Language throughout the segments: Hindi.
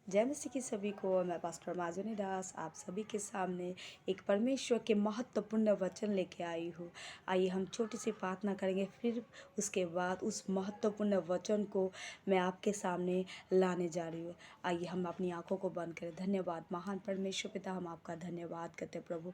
जय मसीह की सभी को। मैं पास्टर माजुनी दास आप सभी के सामने एक परमेश्वर के महत्वपूर्ण वचन लेके आई हूँ। आइए हम छोटी सी प्रार्थना करेंगे, फिर उसके बाद उस महत्वपूर्ण वचन को मैं आपके सामने लाने जा रही हूँ। आइए हम अपनी आंखों को बंद करें। धन्यवाद महान परमेश्वर पिता, हम आपका धन्यवाद करते हैं प्रभु।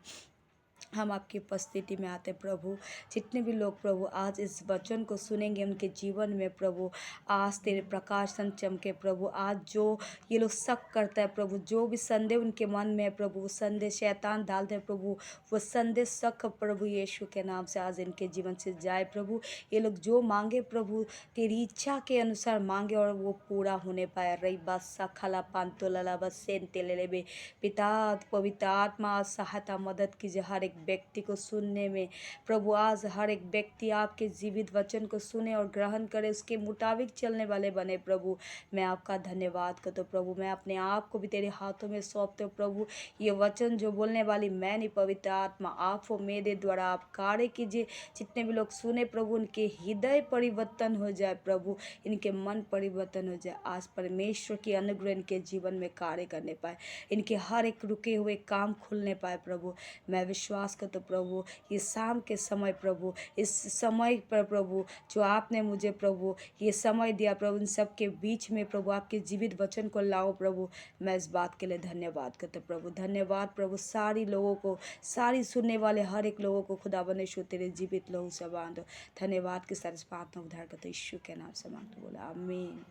हम आपकी उपस्थिति में आते प्रभु। जितने भी लोग प्रभु आज इस वचन को सुनेंगे, उनके जीवन में प्रभु आज तेरे प्रकाशन चमके प्रभु। आज जो ये लोग शक करता है प्रभु, जो भी संदेह उनके मन में है प्रभु, वो संदेह शैतान डालते हैं प्रभु, वो संदेह शक प्रभु यीशु के नाम से आज इनके जीवन से जाए प्रभु। ये लोग जो मांगे प्रभु तेरी इच्छा के अनुसार मांगे और वो पूरा होने पाए। रही बात सखला पांतो लला बस सेन तेले बे पिता पवित्र आत्मा आज सहायता मदद कीजिए हर एक व्यक्ति को सुनने में प्रभु। आज हर एक व्यक्ति आपके जीवित वचन को सुने और ग्रहण करे, उसके मुताबिक चलने वाले बने प्रभु। मैं आपका धन्यवाद करता हूँ प्रभु। मैं अपने आप को भी तेरे हाथों में सौंपते हूँ प्रभु। ये वचन जो बोलने वाली मैं नहीं, पवित्र आत्मा आप हो, मेरे द्वारा आप कार्य कीजिए। जितने भी लोग सुने प्रभु, उनके हृदय परिवर्तन हो जाए प्रभु, इनके मन परिवर्तन हो जाए। आज परमेश्वर की अनुग्रह इनके जीवन में कार्य करने पाए, इनके हर एक रुके हुए काम खुलने पाए प्रभु। मैं विश्वास करता हूँ प्रभु, ये शाम के समय प्रभु, इस समय पर प्रभु जो आपने मुझे प्रभु ये समय दिया प्रभु, इन सब के बीच में प्रभु आपके जीवित वचन को लाओ प्रभु। मैं इस बात के लिए धन्यवाद करता हूँ प्रभु। धन्यवाद प्रभु सारी लोगों को, सारी सुनने वाले हर एक लोगों को खुदा बने शो तेरे जीवित लोगों से बांधो। धन्यवाद के साथ प्रार्थना उद्धार करते यीशु के नाम से मांगते बोला आमीन।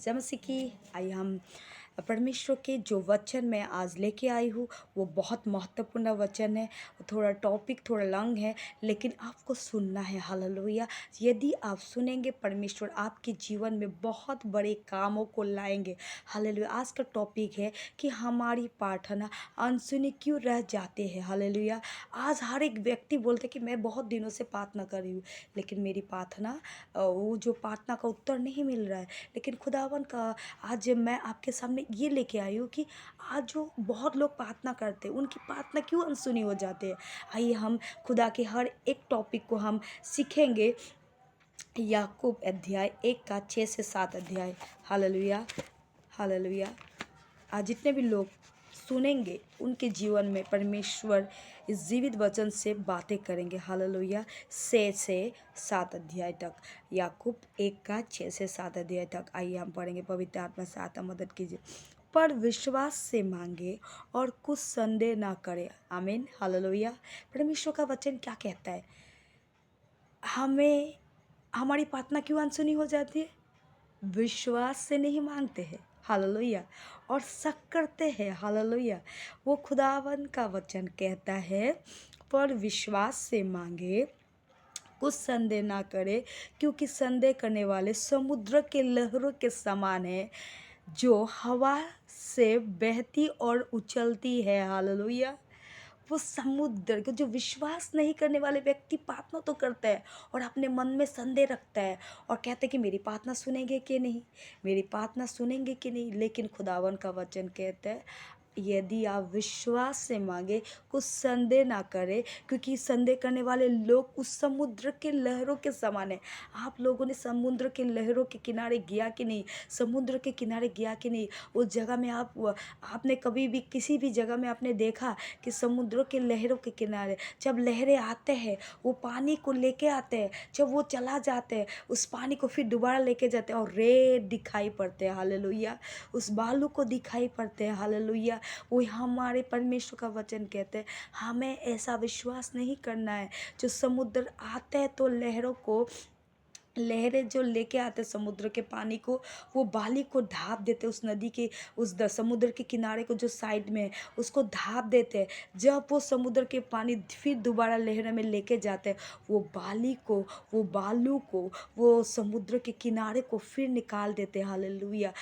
जय मसीह की। आइए हम परमेश्वर के जो वचन मैं आज लेके आई हूँ वो बहुत महत्वपूर्ण वचन है। थोड़ा टॉपिक थोड़ा लॉन्ग है, लेकिन आपको सुनना है। हालेलुया। यदि आप सुनेंगे, परमेश्वर आपके जीवन में बहुत बड़े कामों को लाएंगे। हालेलुया। आज का टॉपिक है कि हमारी प्रार्थना अनसुनी क्यों रह जाते हैं। हालेलुया। आज हर एक व्यक्ति बोलते कि मैं बहुत दिनों से प्रार्थना कर रही हूँ, लेकिन मेरी प्रार्थना वो जो प्रार्थना का उत्तर नहीं मिल रहा है। लेकिन खुदावन का आज मैं आपके सामने ये लेके आई हूँ कि आज जो बहुत लोग प्रार्थना करते हैं, उनकी प्रार्थना क्यों अनसुनी हो जाते हैं। आइए हम खुदा के हर एक टॉपिक को हम सीखेंगे। याकूब अध्याय 1 का 6 से 7 अध्याय। Hallelujah, hallelujah. आज जितने भी लोग सुनेंगे, उनके जीवन में परमेश्वर इस जीवित वचन से बातें करेंगे। हालेलुया। 6 से 7 अध्याय तक, याकूब 1 का 6 से 7 अध्याय तक। आइए हम पढ़ेंगे। पवित्र आत्मा से आता मदद कीजिए। पर विश्वास से मांगे और कुछ संदेह ना करे। आमीन। हालेलुया। परमेश्वर का वचन क्या कहता है? हमें हमारी प्रार्थना क्यों अनसुनी हो जाती है? विश्वास से नहीं मांगते हैं। हालेलुया। और शक करते हैं। हालेलुया। वो खुदावन का वचन कहता है, पर विश्वास से मांगे, कुछ संदेह ना करे, क्योंकि संदेह करने वाले समुद्र के लहरों के समान है, जो हवा से बहती और उछलती है। हालेलुया। वो समुद्र को जो विश्वास नहीं करने वाले व्यक्ति प्रार्थना तो करता है और अपने मन में संदेह रखता है और कहते हैं कि मेरी प्रार्थना सुनेंगे कि नहीं, मेरी प्रार्थना सुनेंगे कि नहीं। लेकिन खुदावन का वचन कहता है, यदि आप विश्वास से मांगे, कुछ संदेह ना करें, क्योंकि संदेह करने वाले लोग उस समुद्र के लहरों के समान है। आप लोगों ने समुद्र के लहरों के किनारे गया कि नहीं? समुद्र के किनारे गया कि नहीं? उस जगह में आपने कभी भी किसी भी जगह में आपने देखा कि समुद्रों के लहरों के किनारे जब लहरें आते हैं, वो पानी को लेके आते हैं, जब वो चला जाते हैं, उस पानी को फिर दोबारा लेके जाते हैं और रेत दिखाई पड़ते हैं। हालेलुया। उस बालू को दिखाई पड़ते हैं। हालेलुया। वो हमारे परमेश्वर का वचन कहते हैं, हमें ऐसा विश्वास नहीं करना है। जो समुद्र आते हैं तो लहरें जो लेके आते समुद्र के पानी को, वो बाली को ढाप देते, उस नदी के समुद्र के किनारे को जो साइड में है, उसको ढाप देते हैं। जब वो समुद्र के पानी फिर दोबारा लहरों में लेके जाते हैं, वो बालू को वो समुद्र के किनारे को फिर निकाल देते हैं। हालेलुया।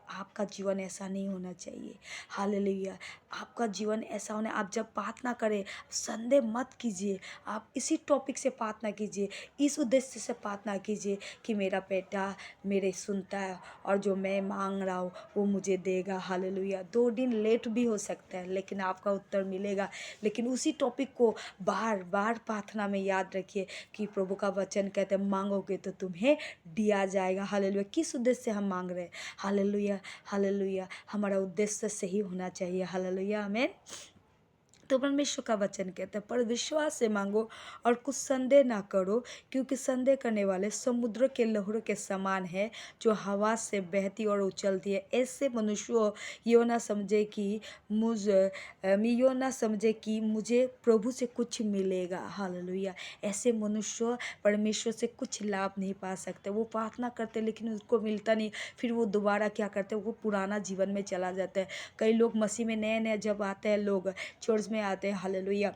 आपका जीवन ऐसा नहीं होना चाहिए। हालेलुया। आपका जीवन ऐसा होना, आप जब प्रार्थना करें संदेह मत कीजिए। आप इसी टॉपिक से प्रार्थना कीजिए, इस उद्देश्य से प्रार्थना कीजिए कि मेरा बेटा मेरे सुनता है और जो मैं मांग रहा हूँ वो मुझे देगा। हालेलुया। 2 दिन लेट भी हो सकता है लेकिन आपका उत्तर मिलेगा। लेकिन उसी टॉपिक को बार बार प्रार्थना में याद रखिए कि प्रभु का वचन कहते हैं मांगोगे तो तुम्हें दिया जाएगा। हालेलुया। किस उद्देश्य से हम मांग रहे हैं? Hallelujah, hallelujah. हमारा उद्देश्य सही होना चाहिए। हालेलुया, आमीन। तो परमेश्वर का वचन कहता है पर विश्वास से मांगो और कुछ संदेह ना करो, क्योंकि संदेह करने वाले समुद्र के लहरों के समान है जो हवा से बहती और उछलती है। ऐसे मनुष्यों यो ना समझे कि मुझे प्रभु से कुछ मिलेगा। हालेलुया। ऐसे मनुष्य परमेश्वर से कुछ लाभ नहीं पा सकते। वो प्रार्थना करते लेकिन उसको मिलता नहीं, फिर वो दोबारा क्या करते हैं, वो पुराना जीवन में चला जाता है। कई लोग मसीह में नए नए जब आते हैं, लोग चर्च में आते हैं, हालेलुया,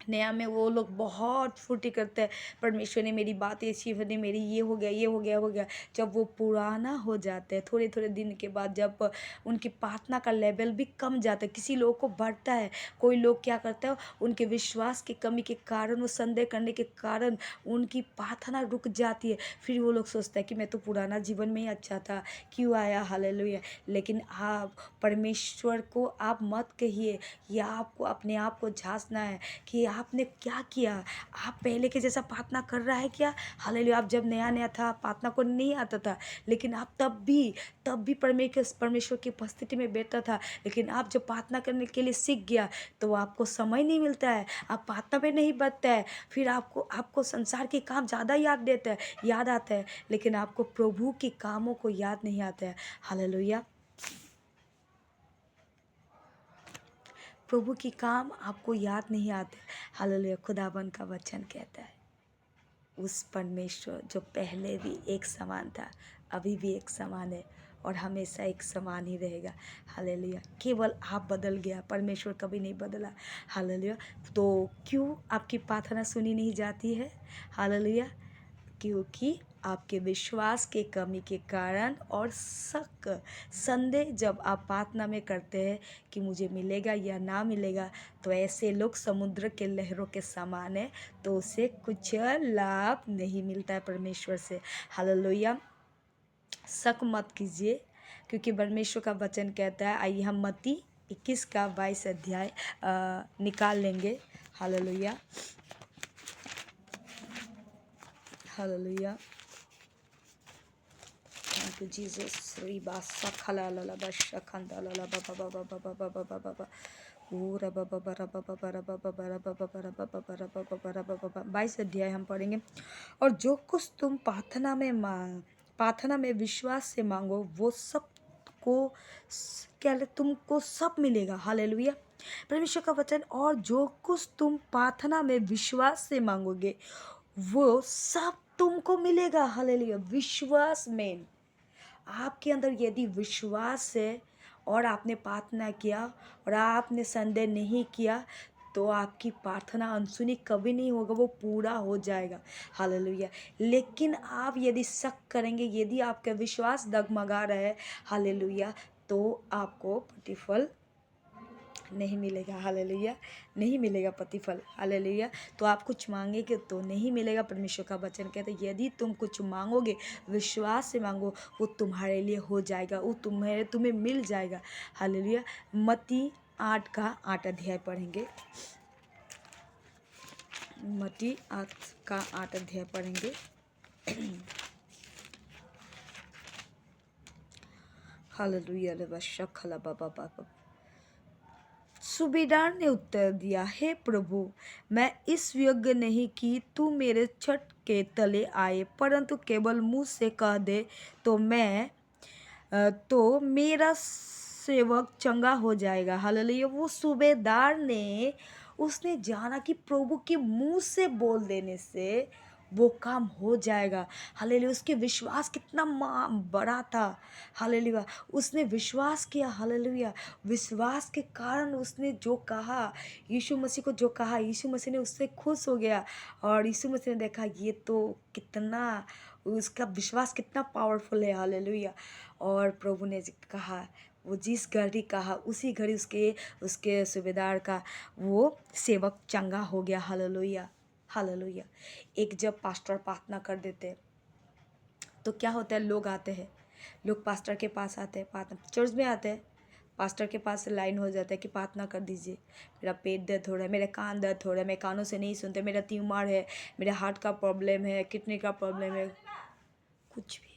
नया में वो लोग बहुत फुर्ती करते हैं, परमेश्वर ने मेरी बात ऐसी बनी, मेरी ये हो गया, ये हो गया, हो गया। जब वो पुराना हो जाते हैं थोड़े थोड़े दिन के बाद, जब उनकी प्रार्थना का लेवल भी कम जाता है, किसी लोग को बढ़ता है, कोई लोग क्या करता है, उनके विश्वास की कमी के कारण, वो संदेह करने के कारण उनकी प्रार्थना रुक जाती है। फिर वो लोग सोचते हैं कि मैं तो पुराना जीवन में ही अच्छा था, क्यों आया। हालेलुया। लेकिन आप परमेश्वर को आप मत कहिए, या आपको अपने आप को जांचना है कि आपने क्या किया। आप पहले के जैसा प्रार्थना कर रहा है क्या? हालेलुया। आप जब नया नया था, प्रार्थना को नहीं आता था, लेकिन आप तब भी परमेश्वर की उपस्थिति में बैठता था। लेकिन आप जब प्रार्थना करने के लिए सीख गया तो आपको समय नहीं मिलता है, आप प्रार्थना में नहीं बढ़ता है, फिर आपको संसार के काम ज़्यादा याद आता है, लेकिन आपको प्रभु के कामों को याद नहीं आता है। हालेलुया। प्रभु की काम आपको याद नहीं आते। हालेलुया। खुदावन का वचन कहता है उस परमेश्वर जो पहले भी एक समान था, अभी भी एक समान है और हमेशा एक समान ही रहेगा। हालेलुया। केवल आप बदल गया, परमेश्वर कभी नहीं बदला। हालेलुया। तो क्यों आपकी प्रार्थना सुनी नहीं जाती है? हालेलुया। क्योंकि आपके विश्वास के कमी के कारण और संदेह जब आप प्रार्थना में करते हैं कि मुझे मिलेगा या ना मिलेगा, तो ऐसे लोग समुद्र के लहरों के समान है, तो उसे कुछ लाभ नहीं मिलता है परमेश्वर से। हालेलुया। शक मत कीजिए, क्योंकि परमेश्वर का वचन कहता है, आइए हम मत्ती 21 का 22 अध्याय निकाल लेंगे। Hallelujah, hallelujah. Thank you, Jesus. Riba sakhala la la ba shakhanda la la ba ba ba ba ba ba ba ba ba ba. ऊरा ba ba ba ra ba ba ba ra ba ba ba ra ba ba ba ra ba ba ba ra ba ba ba ra ba ba ba। 22 अध्याय हम पढ़ेंगे। और जो कुछ तुम प्रार्थना में विश्वास से मांगो वो सब को क्या तुमको सब मिलेगा। हालेलुया। परमेश्वर का वचन, और जो कुछ तुम प्रार्थना में विश्वास से मांगोगे वो सब तुमको मिलेगा। हालेलुया। विश्वास में आपके अंदर यदि विश्वास है और आपने प्रार्थना किया और आपने संदेह नहीं किया, तो आपकी प्रार्थना अनसुनी कभी नहीं होगा, वो पूरा हो जाएगा। हालेलुया। लेकिन आप यदि शक करेंगे, यदि आपका विश्वास डगमगा रहा है, हालेलुया, तो आपको प्रतिफल नहीं मिलेगा। हालेलुया। नहीं मिलेगा प्रतिफल। हालेलुया। तो आप कुछ मांगेंगे तो नहीं मिलेगा। परमेश्वर का वचन कहता है यदि तुम कुछ मांगोगे, विश्वास से मांगो, वो तुम्हारे लिए हो जाएगा, वो तुम्हें मिल जाएगा। हालेलुया। मत्ती 8 का 8 अध्याय पढ़ेंगे। मत्ती 8 का 8 अध्याय पढ़ेंगे। हालेलुया। सूबेदार ने उत्तर दिया, हे प्रभु, मैं इस योग्य नहीं कि तू मेरे छत के तले आए, परंतु केवल मुँह से कह दे तो मेरा सेवक चंगा हो जाएगा। हालेलुया। वो सूबेदार ने उसने जाना कि प्रभु के मुंह से बोल देने से वो काम हो जाएगा। हालेलुया। उसके विश्वास कितना बड़ा था। हालेलुया। उसने विश्वास किया। हालेलुया। विश्वास के कारण उसने जो कहा, यीशु मसीह को जो कहा, यीशु मसीह ने उससे खुश हो गया और यीशु मसीह ने देखा ये तो कितना, उसका विश्वास कितना पावरफुल है। हालेलुया। और प्रभु ने कहा, वो जिस घड़ी कहा उसी घड़ी उसके सूबेदार का वो सेवक चंगा हो गया। हालेलुया। हालेलुया। एक जब पास्टर प्रार्थना कर देते हैं तो क्या होता है, लोग आते हैं, लोग पास्टर के पास आते हैं, प्रार्थना चर्च में आते हैं, पास्टर के पास लाइन हो जाता है कि प्रार्थना कर दीजिए, मेरा पेट दर्द हो रहा है, मेरे कान दर्द हो रहा है, मैं कानों से नहीं सुनते, मेरा ट्यूमर है, मेरे हार्ट का प्रॉब्लम है, किडनी का प्रॉब्लम है, कुछ भी